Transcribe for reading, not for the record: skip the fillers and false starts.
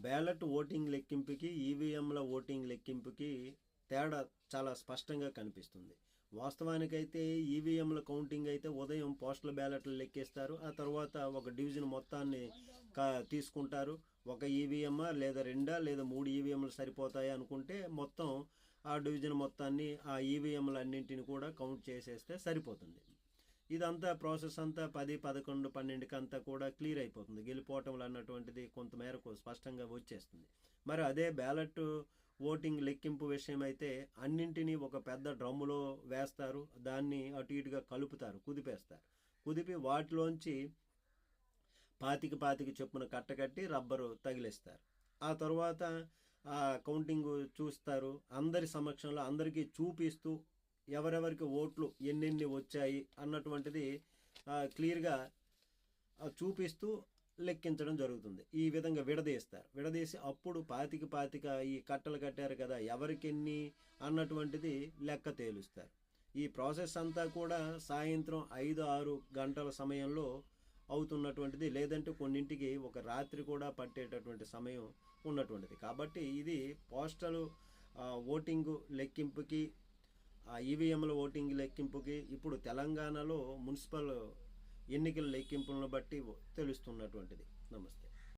Ballot voting లెక్కింపుకి ఈవీఎంల voting లెక్కింపుకి తేడా చాలా స్పష్టంగా కనిపిస్తుంది. వాస్తవానికైతే ఈవీఎంల కౌంటింగ్ అయితే ఉదయం పోస్టల్ బ్యాలెట్లు లెక్కిస్తారు. ఆ తర్వాత ఒక డివిజన్ మొత్తాన్ని తీసుకుంటారు. ఒక ఈవీఎం లేదా రెండా లేదా 3 ఈవీఎంలు సరిపోతాయి అనుకుంటే మొత్తం ఆ డివిజన్ మొత్తాన్ని ఆ ఈవీఎంలు అన్నింటిని కూడా కౌంట్ చేసేస్తే సరిపోతుంది. ఇదంతా ప్రాసెస్ అంతా 10, 11, 12కి అంతా కూడా క్లియర్ అయిపోతుంది. గెలిపోవటంలు అన్నటువంటిది కొంతమేరకు స్పష్టంగా వచ్చేస్తుంది. మరి అదే బ్యాలెట్ ఓటింగ్ లెక్కింపు విషయం అయితే అన్నింటినీ ఒక పెద్ద డ్రమ్ములో వేస్తారు. దాన్ని అటు ఇటుగా కలుపుతారు, కుదిపేస్తారు. కుదిపి వాటిలోంచి 25 చొప్పున కట్టకట్టి రబ్బరు తగిలిస్తారు. ఆ తర్వాత ఆ కౌంటింగ్ చూస్తారు. అందరి సమక్షంలో అందరికీ చూపిస్తూ ఎవరెవరికి ఓట్లు ఎన్నెన్ని వచ్చాయి అన్నటువంటిది క్లియర్గా చూపిస్తూ లెక్కించడం జరుగుతుంది. ఈ విధంగా విడదీస్తారు. విడదీసి అప్పుడు 25 ఈ కట్టలు కట్టారు కదా, ఎవరికెన్ని అన్నటువంటిది లెక్క తేలుస్తారు. ఈ ప్రాసెస్ అంతా కూడా సాయంత్రం 5-6 గంటల సమయంలో అవుతున్నటువంటిది. లేదంటే కొన్నింటికి ఒక రాత్రి కూడా పట్టేటటువంటి సమయం ఉన్నటువంటిది. కాబట్టి ఇది పోస్టల్ ఓటింగు లెక్కింపుకి, ఈవీఎంల ఓటింగ్ లెక్కింపుకి ఇప్పుడు తెలంగాణలో మున్సిపల్ ఎన్నికల లెక్కింపులను బట్టి తెలుస్తున్నటువంటిది. నమస్తే.